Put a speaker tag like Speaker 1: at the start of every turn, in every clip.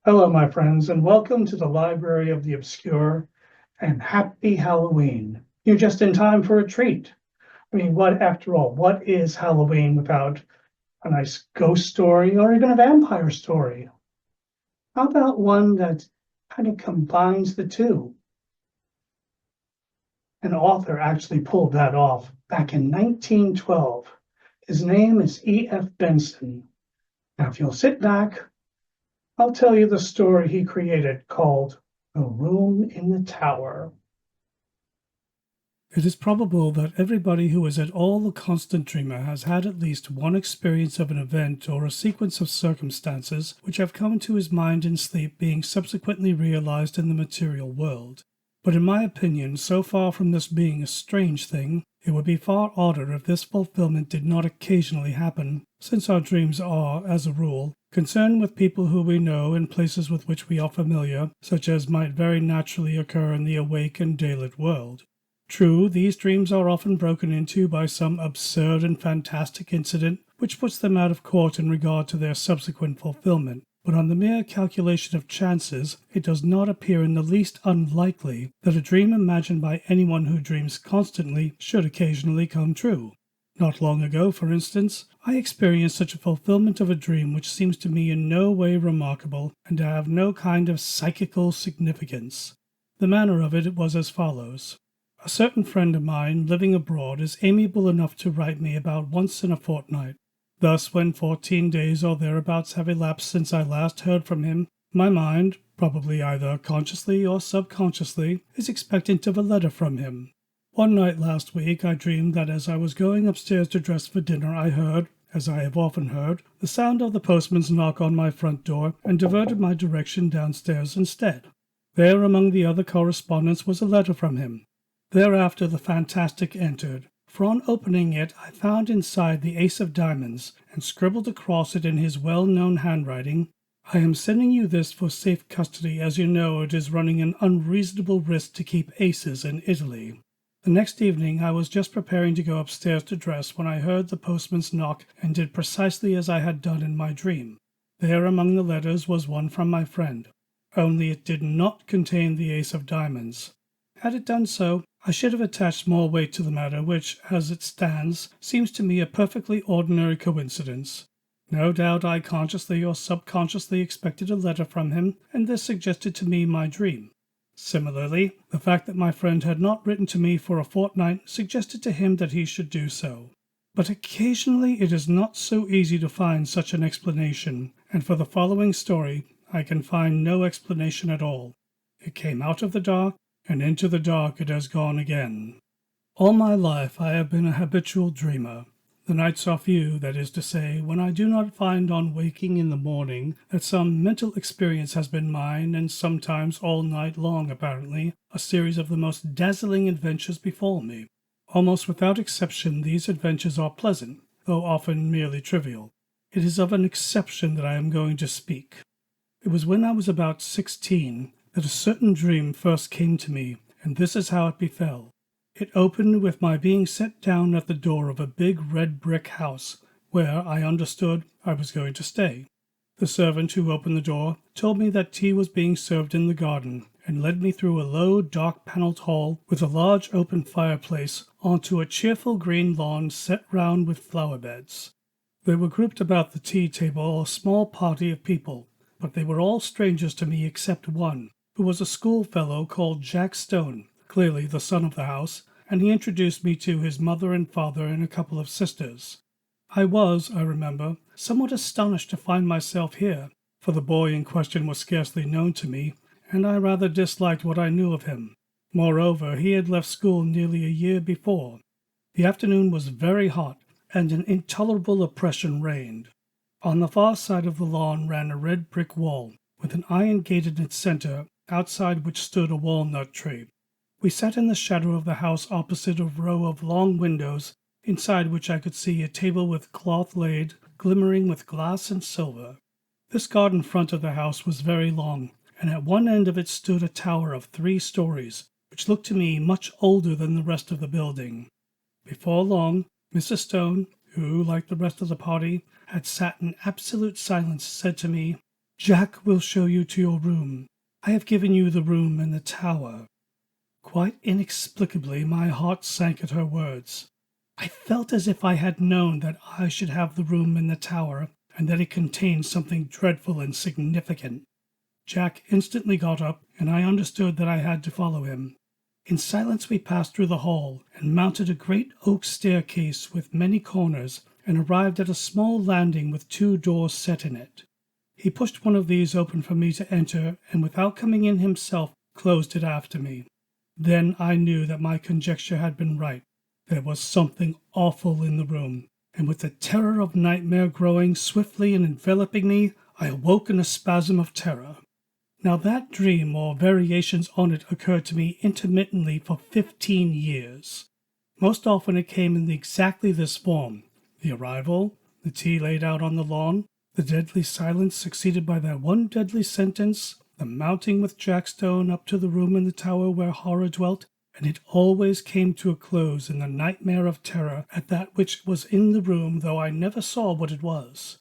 Speaker 1: Hello, my friends, and welcome to the Library of the Obscure, and happy Halloween. You're just in time for a treat. After all, what is Halloween without a nice ghost story or even a vampire story? How about one that kind of combines the two? An author actually pulled that off back in 1912. His name is E.F. Benson. Now, if you'll sit back, I'll tell you the story he created called The Room in the Tower.
Speaker 2: It is probable that everybody who is at all a constant dreamer has had at least one experience of an event or a sequence of circumstances which have come to his mind in sleep being subsequently realized in the material world. But in my opinion, so far from this being a strange thing, it would be far odder if this fulfillment did not occasionally happen, since our dreams are, as a rule, concerned with people who we know and places with which we are familiar, such as might very naturally occur in the awake and daylit world. True, these dreams are often broken into by some absurd and fantastic incident which puts them out of court in regard to their subsequent fulfillment, but on the mere calculation of chances, it does not appear in the least unlikely that a dream imagined by anyone who dreams constantly should occasionally come true. Not long ago, for instance, I experienced such a fulfillment of a dream which seems to me in no way remarkable and to have no kind of psychical significance. The manner of it was as follows. A certain friend of mine living abroad is amiable enough to write me about once in a fortnight. Thus, when 14 days or thereabouts have elapsed since I last heard from him, my mind, probably either consciously or subconsciously, is expectant of a letter from him. One night last week I dreamed that as I was going upstairs to dress for dinner I heard, as I have often heard, the sound of the postman's knock on my front door and diverted my direction downstairs instead. There among the other correspondence was a letter from him. Thereafter the fantastic entered, for on opening it I found inside the ace of diamonds, and scribbled across it in his well-known handwriting, "I am sending you this for safe custody, as you know it is running an unreasonable risk to keep aces in Italy." The next evening I was just preparing to go upstairs to dress when I heard the postman's knock and did precisely as I had done in my dream. There among the letters was one from my friend, only it did not contain the ace of diamonds. Had it done so, I should have attached more weight to the matter, which, as it stands, seems to me a perfectly ordinary coincidence. No doubt I consciously or subconsciously expected a letter from him, and this suggested to me my dream. Similarly, the fact that my friend had not written to me for a fortnight suggested to him that he should do so. But occasionally it is not so easy to find such an explanation, and for the following story I can find no explanation at all. It came out of the dark, and into the dark it has gone again. All my life I have been a habitual dreamer. The nights are few, that is to say, when I do not find on waking in the morning that some mental experience has been mine, and sometimes all night long, apparently, a series of the most dazzling adventures befall me. Almost without exception these adventures are pleasant, though often merely trivial. It is of an exception that I am going to speak. It was when I was about 16 that a certain dream first came to me, and this is how it befell. It opened with my being set down at the door of a big red brick house, where, I understood, I was going to stay. The servant who opened the door told me that tea was being served in the garden, and led me through a low, dark-panelled hall with a large open fireplace onto a cheerful green lawn set round with flower-beds. There were grouped about the tea-table a small party of people, but they were all strangers to me except one, who was a schoolfellow called Jack Stone, clearly the son of the house, and he introduced me to his mother and father and a couple of sisters. I was, I remember, somewhat astonished to find myself here, for the boy in question was scarcely known to me, and I rather disliked what I knew of him. Moreover, he had left school nearly a year before. The afternoon was very hot, and an intolerable oppression reigned. On the far side of the lawn ran a red brick wall, with an iron gate in its center, outside which stood a walnut tree. We sat in the shadow of the house opposite a row of long windows, inside which I could see a table with cloth laid, glimmering with glass and silver. This garden front of the house was very long, and at one end of it stood a tower of 3 stories, which looked to me much older than the rest of the building. Before long, Mrs. Stone, who, like the rest of the party, had sat in absolute silence, said to me, Jack will show you to your room. I have given you the room in the tower." Quite inexplicably, my heart sank at her words. I felt as if I had known that I should have the room in the tower, and that it contained something dreadful and significant. Jack instantly got up, and I understood that I had to follow him. In silence we passed through the hall, and mounted a great oak staircase with many corners, and arrived at a small landing with 2 doors set in it. He pushed one of these open for me to enter, and without coming in himself, closed it after me. Then I knew that my conjecture had been right. There was something awful in the room, and with the terror of nightmare growing swiftly and enveloping me, I awoke in a spasm of terror. Now that dream or variations on it occurred to me intermittently for 15 years. Most often it came in exactly this form: the arrival, the tea laid out on the lawn, the deadly silence succeeded by that one deadly sentence, the mounting with Jack Stone up to the room in the tower where horror dwelt, and it always came to a close in the nightmare of terror at that which was in the room, though I never saw what it was.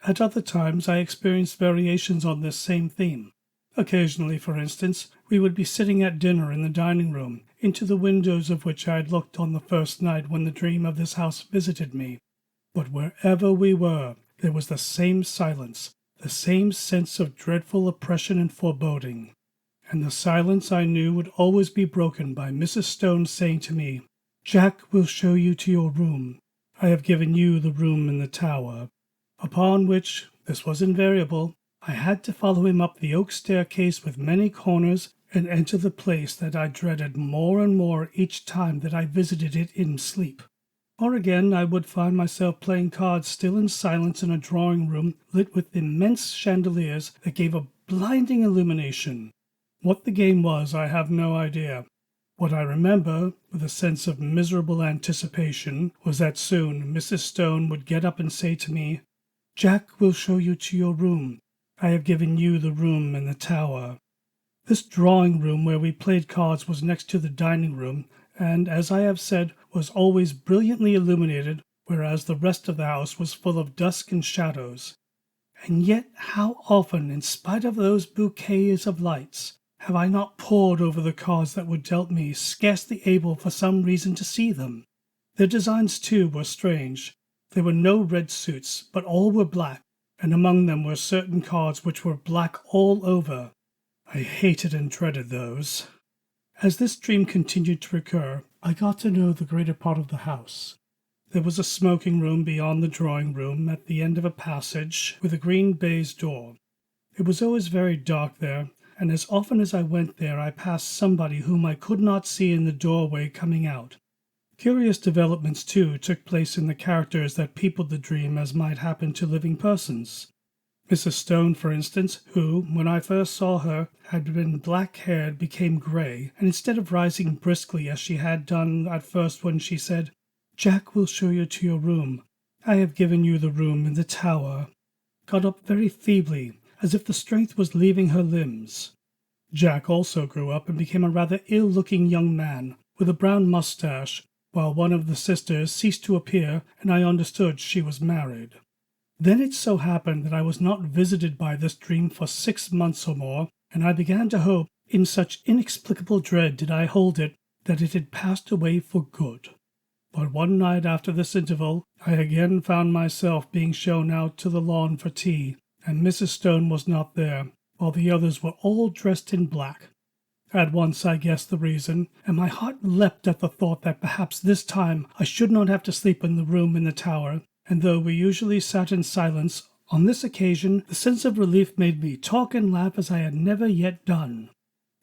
Speaker 2: At other times I experienced variations on this same theme. Occasionally, for instance, we would be sitting at dinner in the dining room, into the windows of which I had looked on the first night when the dream of this house visited me. But wherever we were, there was the same silence, the same sense of dreadful oppression and foreboding. And the silence, I knew, would always be broken by Mrs. Stone saying to me, "Jack will show you to your room. I have given you the room in the tower." Upon which, this was invariable, I had to follow him up the oak staircase with many corners and enter the place that I dreaded more and more each time that I visited it in sleep. Or again I would find myself playing cards still in silence in a drawing-room lit with immense chandeliers that gave a blinding illumination. What the game was I have no idea. What I remember, with a sense of miserable anticipation, was that soon Mrs. Stone would get up and say to me, "Jack will show you to your room. I have given you the room in the tower." This drawing-room where we played cards was next to the dining-room, and, as I have said, was always brilliantly illuminated, whereas the rest of the house was full of dusk and shadows. And yet how often, in spite of those bouquets of lights, have I not pored over the cards that were dealt me, scarcely able for some reason to see them? Their designs, too, were strange. There were no red suits, but all were black, and among them were certain cards which were black all over. I hated and dreaded those. As this dream continued to recur, I got to know the greater part of the house. There was a smoking room beyond the drawing-room at the end of a passage with a green baize door. It was always very dark there, and as often as I went there I passed somebody whom I could not see in the doorway coming out. Curious developments, too, took place in the characters that peopled the dream, as might happen to living persons. Mrs. Stone, for instance, who, when I first saw her, had been black-haired, became grey, and instead of rising briskly as she had done at first when she said, "Jack will show you to your room. I have given you the room in the tower," got up very feebly, as if the strength was leaving her limbs. Jack also grew up and became a rather ill-looking young man, with a brown moustache, while one of the sisters ceased to appear, and I understood she was married. Then it so happened that I was not visited by this dream for 6 months or more, and I began to hope, in such inexplicable dread did I hold it, that it had passed away for good. But one night after this interval, I again found myself being shown out to the lawn for tea, and Mrs. Stone was not there, while the others were all dressed in black. At once I guessed the reason, and my heart leapt at the thought that perhaps this time I should not have to sleep in the room in the tower, and though we usually sat in silence, on this occasion the sense of relief made me talk and laugh as I had never yet done.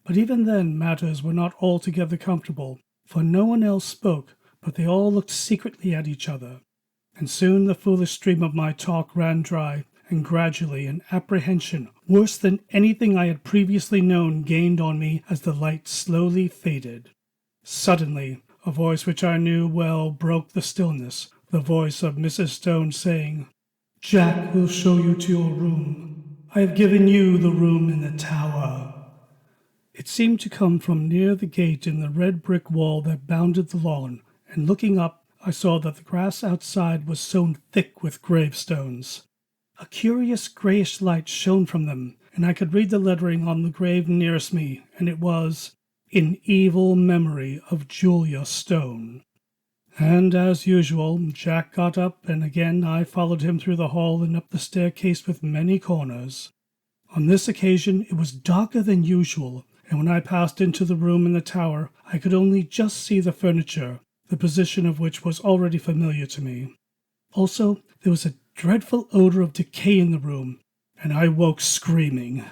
Speaker 2: But even then matters were not altogether comfortable, for no one else spoke, but they all looked secretly at each other. And soon the foolish stream of my talk ran dry, and gradually an apprehension, worse than anything I had previously known, gained on me as the light slowly faded. Suddenly, a voice which I knew well broke the stillness, the voice of Mrs. Stone saying, "Jack will show you to your room. I have given you the room in the tower." It seemed to come from near the gate in the red brick wall that bounded the lawn, and looking up, I saw that the grass outside was sown thick with gravestones. a curious grayish light shone from them, and I could read the lettering on the grave nearest me, and it was, "In evil memory of Julia Stone." And as usual, Jack got up, and again I followed him through the hall and up the staircase with many corners. On this occasion it was darker than usual, and when I passed into the room in the tower, I could only just see the furniture, the position of which was already familiar to me. Also, there was a dreadful odor of decay in the room, and I woke screaming.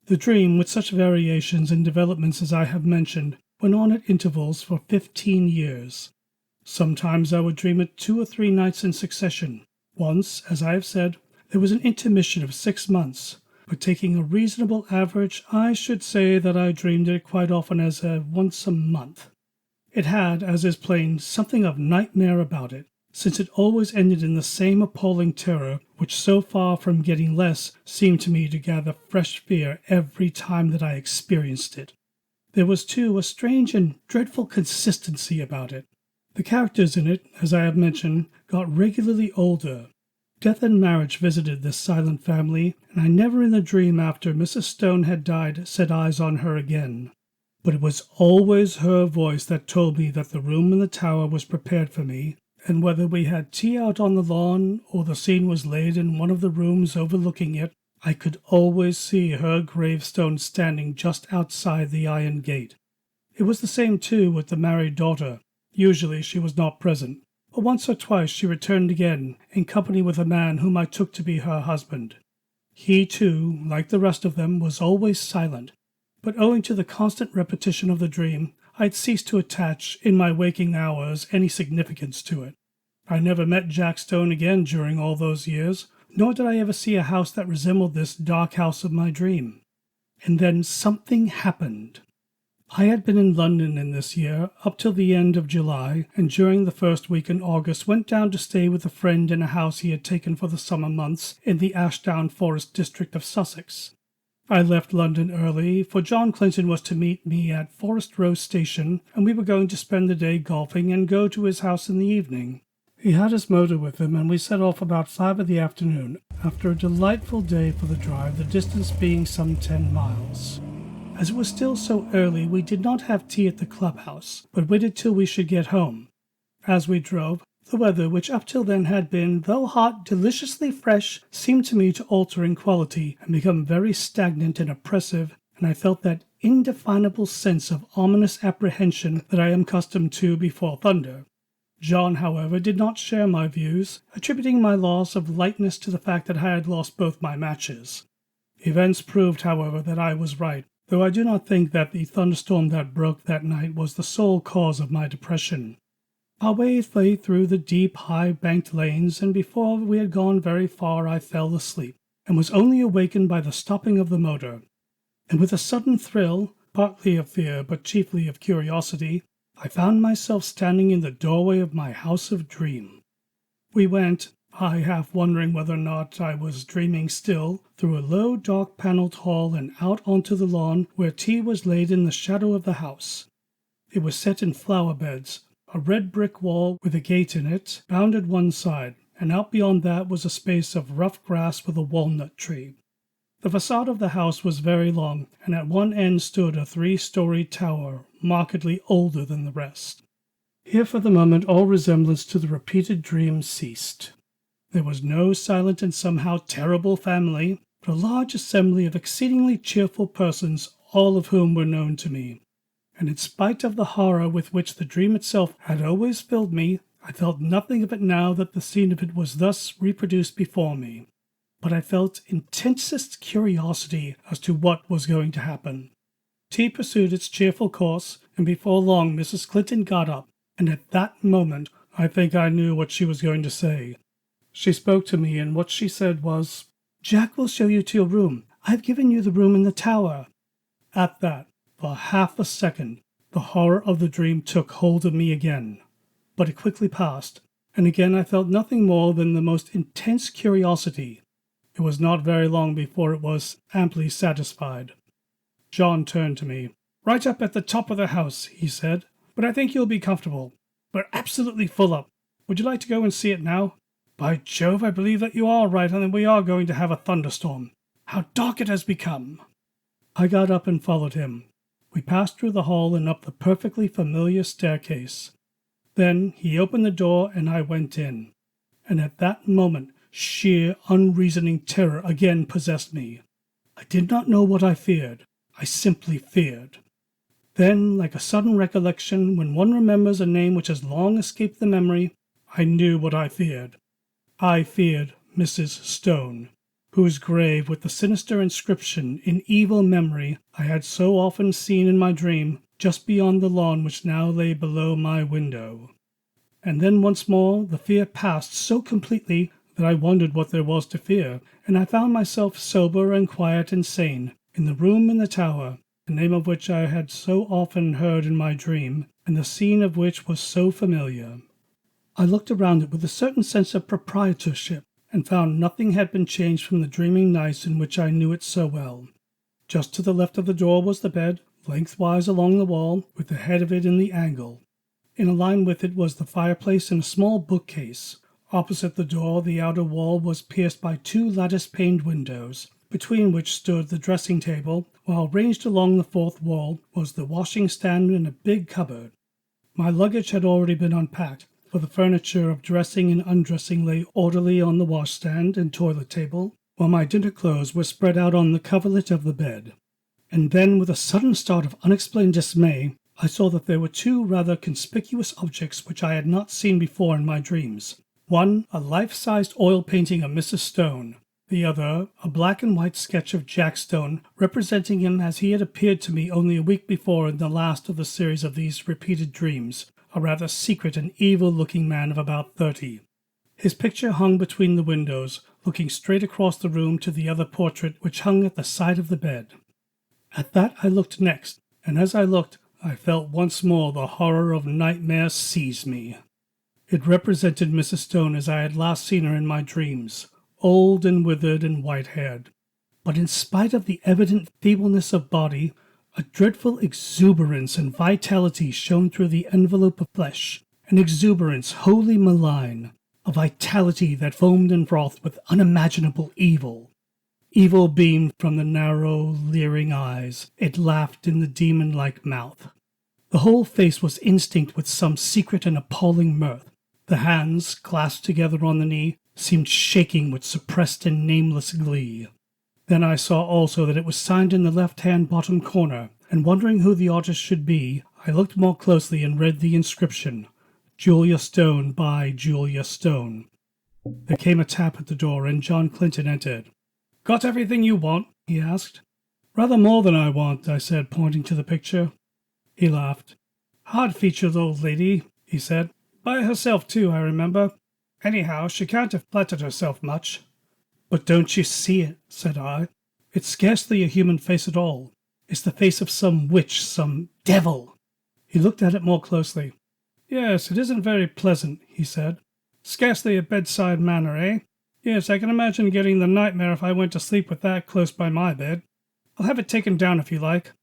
Speaker 2: The dream, with such variations and developments as I have mentioned, went on at intervals for 15 years. Sometimes I would dream it 2 or 3 nights in succession. Once, as I have said, there was an intermission of 6 months, but taking a reasonable average, I should say that I dreamed it quite often as once a month. It had, as is plain, something of nightmare about it, since it always ended in the same appalling terror, which so far from getting less, seemed to me to gather fresh fear every time that I experienced it. There was, too, a strange and dreadful consistency about it. The characters in it, as I have mentioned, got regularly older. Death and marriage visited this silent family, and I never in the dream after Mrs. Stone had died set eyes on her again. But it was always her voice that told me that the room in the tower was prepared for me, and whether we had tea out on the lawn or the scene was laid in one of the rooms overlooking it, I could always see her gravestone standing just outside the iron gate. It was the same, too, with the married daughter. Usually she was not present, but once or twice she returned again, in company with a man whom I took to be her husband. He, too, like the rest of them, was always silent, but owing to the constant repetition of the dream, I had ceased to attach, in my waking hours, any significance to it. I never met Jack Stone again during all those years, nor did I ever see a house that resembled this dark house of my dream. And then something happened. I had been in London in this year up till the end of July, and during the first week in August went down to stay with a friend in a house he had taken for the summer months in the Ashdown Forest district of Sussex. I left London early, for John Clinton was to meet me at Forest Row Station, and we were going to spend the day golfing and go to his house in the evening. He had his motor with him, and we set off about 5 in the afternoon, after a delightful day for the drive, the distance being some 10 miles. As it was still so early, we did not have tea at the clubhouse, but waited till we should get home. As we drove, the weather, which up till then had been, though hot, deliciously fresh, seemed to me to alter in quality and become very stagnant and oppressive, and I felt that indefinable sense of ominous apprehension that I am accustomed to before thunder. John, however, did not share my views, attributing my loss of lightness to the fact that I had lost both my matches. Events proved, however, that I was right, though I do not think that the thunderstorm that broke that night was the sole cause of my depression. Our way lay through the deep, high-banked lanes, and before we had gone very far I fell asleep, and was only awakened by the stopping of the motor. And with a sudden thrill, partly of fear but chiefly of curiosity, I found myself standing in the doorway of my house of dream. We went, I half wondering whether or not I was dreaming still, through a low, dark-panelled hall and out onto the lawn where tea was laid in the shadow of the house. It was set in flower beds. A red brick wall with a gate in it bounded one side, and out beyond that was a space of rough grass with a walnut tree. The facade of the house was very long, and at one end stood a 3-storied tower, markedly older than the rest. Here for the moment all resemblance to the repeated dream ceased. There was no silent and somehow terrible family, but a large assembly of exceedingly cheerful persons, all of whom were known to me. And in spite of the horror with which the dream itself had always filled me, I felt nothing of it now that the scene of it was thus reproduced before me. But I felt intensest curiosity as to what was going to happen. Tea pursued its cheerful course, and before long Mrs. Clinton got up, and at that moment I think I knew what she was going to say. She spoke to me, and what she said was, "Jack will show you to your room. I've given you the room in the tower." At that, for half a second, the horror of the dream took hold of me again. But it quickly passed, and again I felt nothing more than the most intense curiosity. It was not very long before it was amply satisfied. John turned to me. "Right up at the top of the house," he said, "but I think you'll be comfortable. We're absolutely full up. Would you like to go and see it now?" By Jove, I believe that you are right, and that we are going to have a thunderstorm. How dark it has become!" I got up and followed him. We passed through the hall and up the perfectly familiar staircase. Then he opened the door and I went in. And at that moment, sheer, unreasoning terror again possessed me. I did not know what I feared. I simply feared. Then, like a sudden recollection, when one remembers a name which has long escaped the memory, I knew what I feared. I feared Mrs. Stone, whose grave with the sinister inscription in evil memory I had so often seen in my dream just beyond the lawn which now lay below my window. And then once more the fear passed so completely that I wondered what there was to fear, and I found myself sober and quiet and sane in the room in the tower, the name of which I had so often heard in my dream, and the scene of which was so familiar. I looked around it with a certain sense of proprietorship, and found nothing had been changed from the dreaming nights in which I knew it so well. Just to the left of the door was the bed, lengthwise along the wall, with the head of it in the angle. In a line with it was the fireplace and a small bookcase. Opposite the door, the outer wall was pierced by 2 lattice-paned windows, between which stood the dressing-table, while ranged along the fourth wall was the washing-stand and a big cupboard. My luggage had already been unpacked, for the furniture of dressing and undressing lay orderly on the washstand and toilet table, while my dinner clothes were spread out on the coverlet of the bed. And then, with a sudden start of unexplained dismay, I saw that there were 2 rather conspicuous objects which I had not seen before in my dreams. One, a life-sized oil painting of Mrs. Stone. The other, a black and white sketch of Jack Stone, representing him as he had appeared to me only a week before in the last of the series of these repeated dreams, a rather secret and evil-looking man of about 30. His picture hung between the windows, looking straight across the room to the other portrait which hung at the side of the bed. At that I looked next, and as I looked, I felt once more the horror of nightmare seize me. It represented Mrs. Stone as I had last seen her in my dreams, old and withered and white-haired. But in spite of the evident feebleness of body, a dreadful exuberance and vitality shone through the envelope of flesh, an exuberance wholly malign, a vitality that foamed and frothed with unimaginable evil. Evil beamed from the narrow, leering eyes. It laughed in the demon-like mouth. The whole face was instinct with some secret and appalling mirth. The hands, clasped together on the knee, seemed shaking with suppressed and nameless glee. Then I saw also that it was signed in the left-hand bottom corner, and wondering who the artist should be, I looked more closely and read the inscription, "Julia Stone by Julia Stone." There came a tap at the door, and John Clinton entered. "Got everything you want?" he asked. "Rather more than I want," I said, pointing to the picture. He laughed. "Hard-featured old lady," he said. "By herself, too, I remember. Anyhow, she can't have flattered herself much." "But don't you see it?" said I. "It's scarcely a human face at all. It's the face of some witch, some devil." He looked at it more closely. "Yes, it isn't very pleasant," he said. "Scarcely a bedside manner, eh? Yes, I can imagine getting the nightmare if I went to sleep with that close by my bed. I'll have it taken down if you like."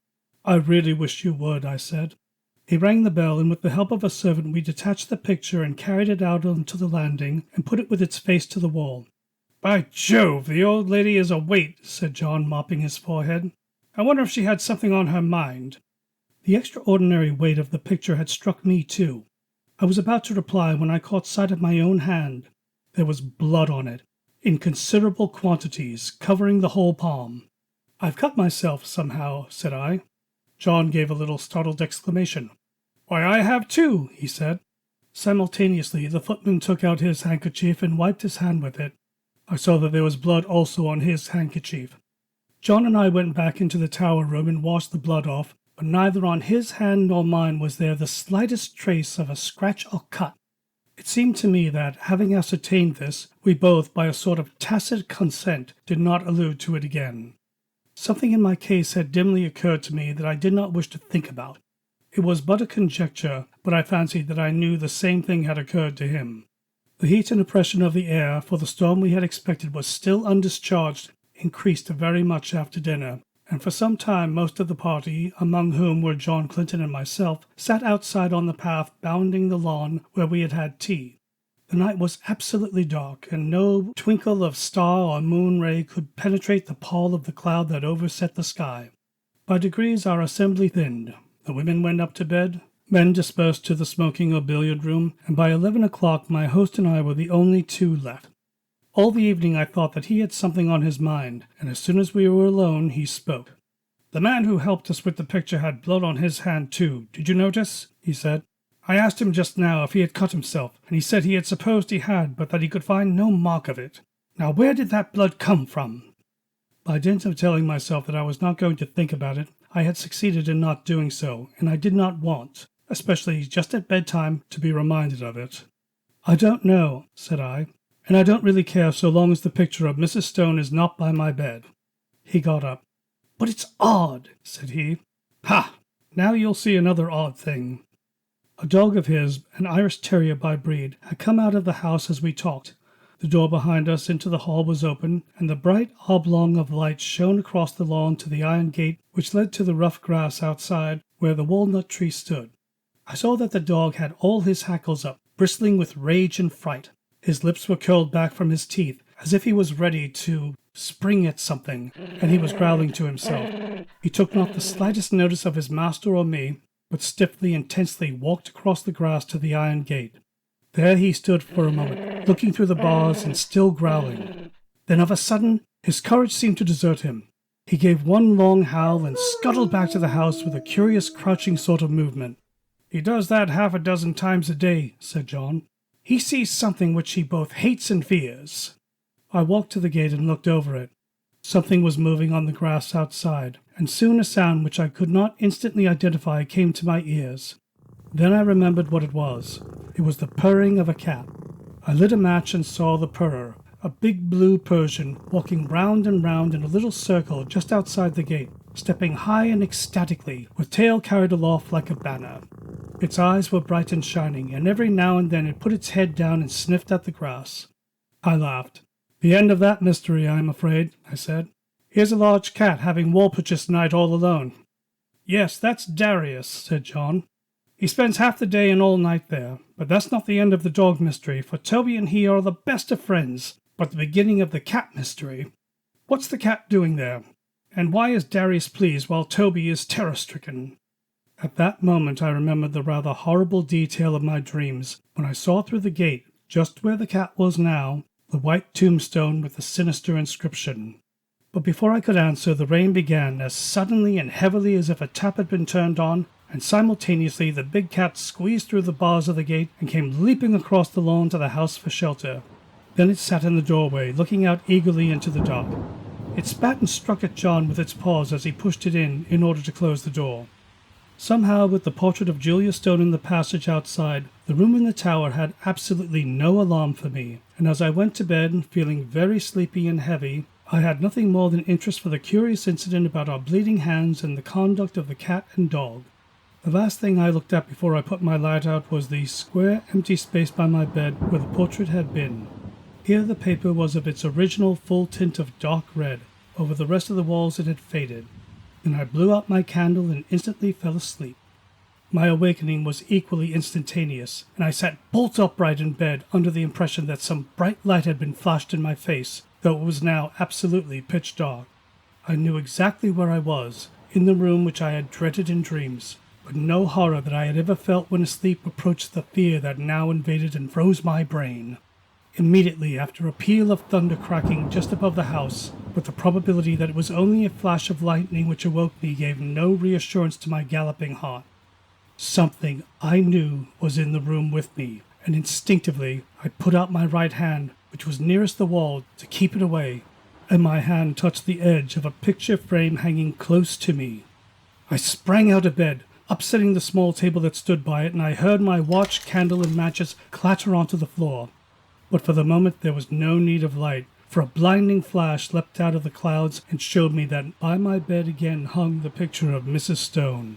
Speaker 2: "I really wish you would," I said. He rang the bell, and with the help of a servant we detached the picture and carried it out onto the landing and put it with its face to the wall. "By Jove, the old lady is a weight," said John, mopping his forehead. "I wonder if she had something on her mind." The extraordinary weight of the picture had struck me too. I was about to reply when I caught sight of my own hand. There was blood on it, in considerable quantities, covering the whole palm. "I've cut myself somehow," said I. John gave a little startled exclamation. "Why, I have too," he said. Simultaneously, the footman took out his handkerchief and wiped his hand with it. I saw that there was blood also on his handkerchief. John and I went back into the tower room and washed the blood off, but neither on his hand nor mine was there the slightest trace of a scratch or cut. It seemed to me that, having ascertained this, we both, by a sort of tacit consent, did not allude to it again. Something in my case had dimly occurred to me that I did not wish to think about. It was but a conjecture, but I fancied that I knew the same thing had occurred to him. The heat and oppression of the air, for the storm we had expected was still undischarged, increased very much after dinner, and for some time most of the party, among whom were John Clinton and myself, sat outside on the path bounding the lawn where we had had tea. The night was absolutely dark, and no twinkle of star or moon ray could penetrate the pall of the cloud that overset the sky. By degrees our assembly thinned. The women went up to bed, men dispersed to the smoking or billiard room, and by 11 o'clock my host and I were the only two left. All the evening I thought that he had something on his mind, and as soon as we were alone he spoke. "The man who helped us with the picture had blood on his hand too, did you notice?" he said. "I asked him just now if he had cut himself, and he said he had supposed he had, but that he could find no mark of it. Now where did that blood come from?" By dint of telling myself that I was not going to think about it, I had succeeded in not doing so, and I did not want, especially just at bedtime, to be reminded of it. "I don't know," said I, "and I don't really care so long as the picture of Mrs. Stone is not by my bed." He got up. "But it's odd," said he. "Ha! Now you'll see another odd thing." A dog of his, an Irish Terrier by breed, had come out of the house as we talked. The door behind us into the hall was open, and the bright oblong of light shone across the lawn to the iron gate which led to the rough grass outside where the walnut tree stood. I saw that the dog had all his hackles up, bristling with rage and fright. His lips were curled back from his teeth, as if he was ready to spring at something, and he was growling to himself. He took not the slightest notice of his master or me, but stiffly and tensely walked across the grass to the iron gate. There he stood for a moment, looking through the bars and still growling. Then of a sudden his courage seemed to desert him. He gave one long howl and scuttled back to the house with a curious crouching sort of movement. "He does that half a dozen times a day," said John. "He sees something which he both hates and fears." I walked to the gate and looked over it. Something was moving on the grass outside, and soon a sound which I could not instantly identify came to my ears. Then I remembered what it was. It was the purring of a cat. I lit a match and saw the purrer, a big blue Persian, walking round and round in a little circle just outside the gate, stepping high and ecstatically, with tail carried aloft like a banner. Its eyes were bright and shining, and every now and then it put its head down and sniffed at the grass. I laughed. "The end of that mystery, I am afraid," I said. "Here's a large cat having Walpurgis tonight all alone." "Yes, that's Darius," said John. "He spends half the day and all night there. But that's not the end of the dog mystery, for Toby and he are the best of friends, but the beginning of the cat mystery. What's the cat doing there? And why is Darius pleased while Toby is terror-stricken?" At that moment I remembered the rather horrible detail of my dreams when I saw through the gate, just where the cat was now, the white tombstone with the sinister inscription. But before I could answer, the rain began as suddenly and heavily as if a tap had been turned on, and simultaneously the big cat squeezed through the bars of the gate and came leaping across the lawn to the house for shelter. Then it sat in the doorway, looking out eagerly into the dark. It spat and struck at John with its paws as he pushed it in order to close the door. Somehow, with the portrait of Julia Stone in the passage outside, the room in the tower had absolutely no alarm for me, and as I went to bed, feeling very sleepy and heavy, I had nothing more than interest for the curious incident about our bleeding hands and the conduct of the cat and dog. The last thing I looked at before I put my light out was the square empty space by my bed where the portrait had been. Here the paper was of its original full tint of dark red. Over the rest of the walls it had faded. Then I blew out my candle and instantly fell asleep. My awakening was equally instantaneous, and I sat bolt upright in bed under the impression that some bright light had been flashed in my face, though it was now absolutely pitch dark. I knew exactly where I was, in the room which I had dreaded in dreams, but no horror that I had ever felt when asleep approached the fear that now invaded and froze my brain. Immediately after a peal of thunder cracking just above the house, but the probability that it was only a flash of lightning which awoke me gave no reassurance to my galloping heart. Something I knew was in the room with me, and instinctively I put out my right hand, which was nearest the wall, to keep it away, and my hand touched the edge of a picture frame hanging close to me. I sprang out of bed, upsetting the small table that stood by it, and I heard my watch, candle, and matches clatter onto the floor. But for the moment there was no need of light, for a blinding flash leapt out of the clouds and showed me that by my bed again hung the picture of Mrs. Stone.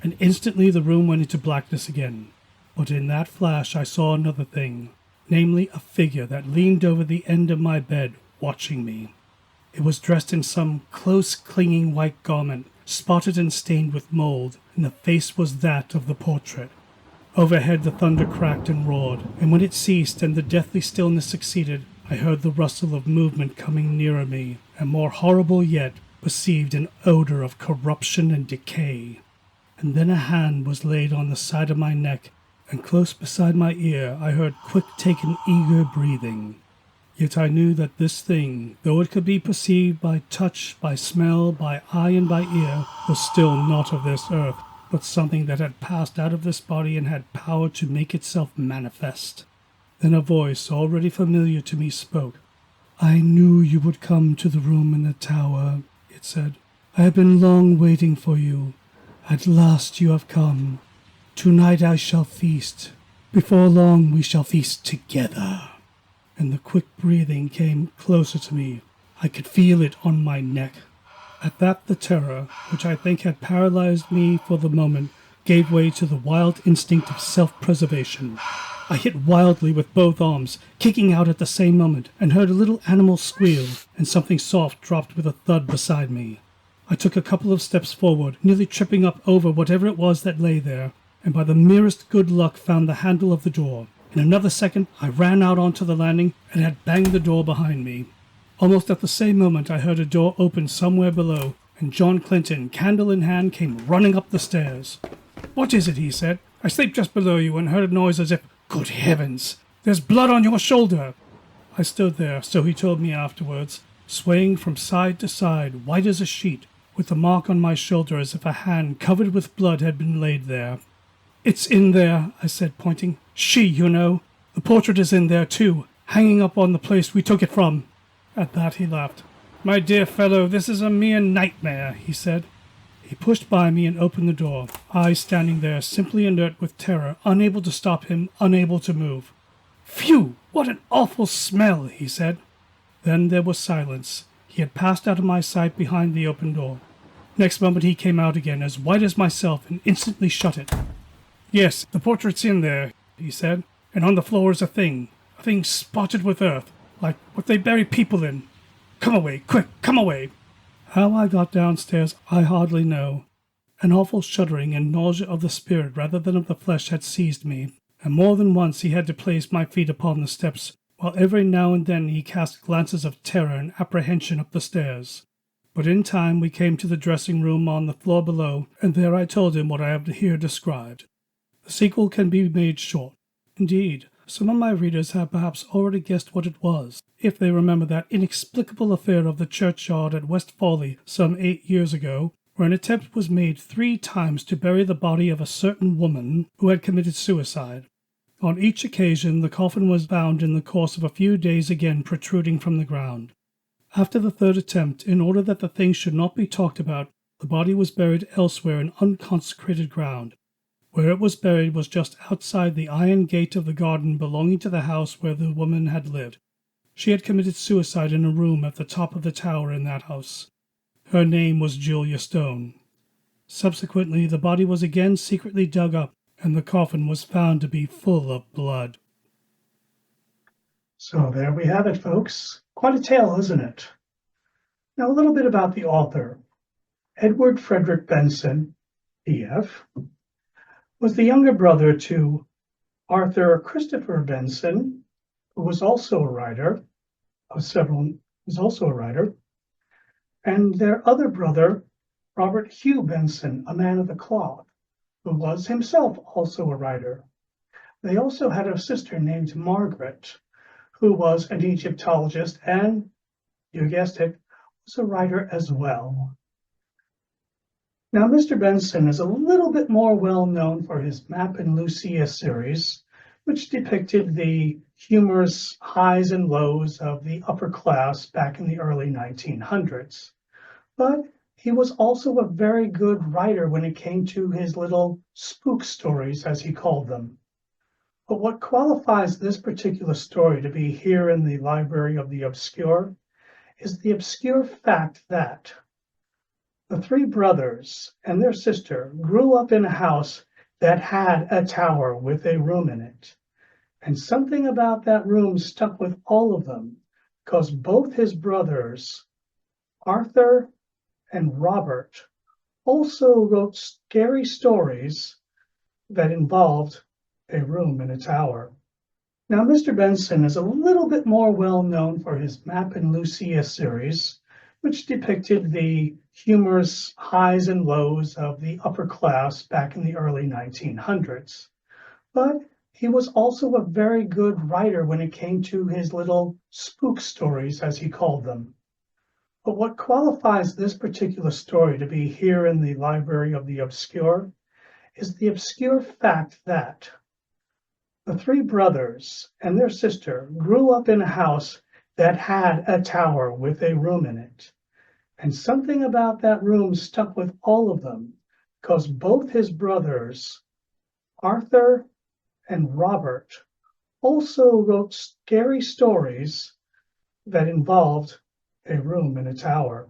Speaker 2: And instantly the room went into blackness again. But in that flash I saw another thing, namely a figure that leaned over the end of my bed, watching me. It was dressed in some close-clinging white garment, spotted and stained with mold, and the face was that of the portrait. Overhead the thunder cracked and roared, and when it ceased and the deathly stillness succeeded, I heard the rustle of movement coming nearer me, and more horrible yet, perceived an odor of corruption and decay. And then a hand was laid on the side of my neck, and close beside my ear I heard quick-taken, eager breathing. Yet I knew that this thing, though it could be perceived by touch, by smell, by eye, and by ear, was still not of this earth, but something that had passed out of this body and had power to make itself manifest. Then a voice already familiar to me spoke. "I knew you would come to the room in the tower," it said. "I have been long waiting for you. At last you have come. Tonight I shall feast. Before long we shall feast together." And the quick breathing came closer to me. I could feel it on my neck. At that the terror, which I think had paralyzed me for the moment, gave way to the wild instinct of self-preservation. I hit wildly with both arms, kicking out at the same moment, and heard a little animal squeal, and something soft dropped with a thud beside me. I took a couple of steps forward, nearly tripping up over whatever it was that lay there, and by the merest good luck found the handle of the door. In another second I ran out onto the landing and had banged the door behind me. Almost at the same moment I heard a door open somewhere below, and John Clinton, candle in hand, came running up the stairs. "What is it?" he said. "I sleep just below you and heard a noise as if— Good heavens! There's blood on your shoulder!" I stood there, so he told me afterwards, swaying from side to side, white as a sheet, with the mark on my shoulder as if a hand covered with blood had been laid there. "It's in there," I said, pointing. "She, you know. The portrait is in there, too, hanging up on the place we took it from." At that he laughed. "My dear fellow, this is a mere nightmare," he said. He pushed by me and opened the door, I standing there, simply inert with terror, unable to stop him, unable to move. "Phew! What an awful smell!" he said. Then there was silence. He had passed out of my sight behind the open door. Next moment he came out again, as white as myself, and instantly shut it. "Yes, the portrait's in there," he said, "and on the floor is a thing spotted with earth, like what they bury people in. Come away, quick, come away." How I got downstairs I hardly know. An awful shuddering and nausea of the spirit rather than of the flesh had seized me, and more than once he had to place my feet upon the steps, while every now and then he cast glances of terror and apprehension up the stairs. But in time we came to the dressing-room on the floor below, and there I told him what I have here described. The sequel can be made short. Indeed, some of my readers have perhaps already guessed what it was, if they remember that inexplicable affair of the churchyard at West Fawley some 8 years ago, where an attempt was made 3 times to bury the body of a certain woman who had committed suicide. On each occasion the coffin was found in the course of a few days again protruding from the ground. After the 3rd attempt, in order that the thing should not be talked about, the body was buried elsewhere in unconsecrated ground. Where it was buried was just outside the iron gate of the garden belonging to the house where the woman had lived. She had committed suicide in a room at the top of the tower in that house. Her name was Julia Stone. Subsequently, the body was again secretly dug up, and the coffin was found to be full of blood.
Speaker 1: So there we have it, folks. Quite a tale, isn't it? Now a little bit about the author. Edward Frederick Benson, B.F., was the younger brother to Arthur Christopher Benson, who was also a writer, and their other brother, Robert Hugh Benson, a man of the cloth, who was himself also a writer. They also had a sister named Margaret, who was an Egyptologist and, you guessed it, was a writer as well. Now, Mr. Benson is a little bit more well known for his Map and Lucia series, which depicted the humorous highs and lows of the upper class back in the early 1900s. But he was also a very good writer when it came to his little spook stories, as he called them. But what qualifies this particular story to be here in the Library of the Obscure is the obscure fact that the 3 brothers and their sister grew up in a house that had a tower with a room in it. And something about that room stuck with all of them, because both his brothers, Arthur and Robert, also wrote scary stories that involved A Room in a Tower. Now, Mr. Benson is a little bit more well known for his Map and Lucia series, which depicted the humorous highs and lows of the upper class back in the early 1900s. But he was also a very good writer when it came to his little spook stories, as he called them. But what qualifies this particular story to be here in the Library of the Obscure is the obscure fact that the three brothers and their sister grew up in a house that had a tower with a room in it. And something about that room stuck with all of them, because both his brothers, Arthur and Robert, also wrote scary stories that involved a room in a tower.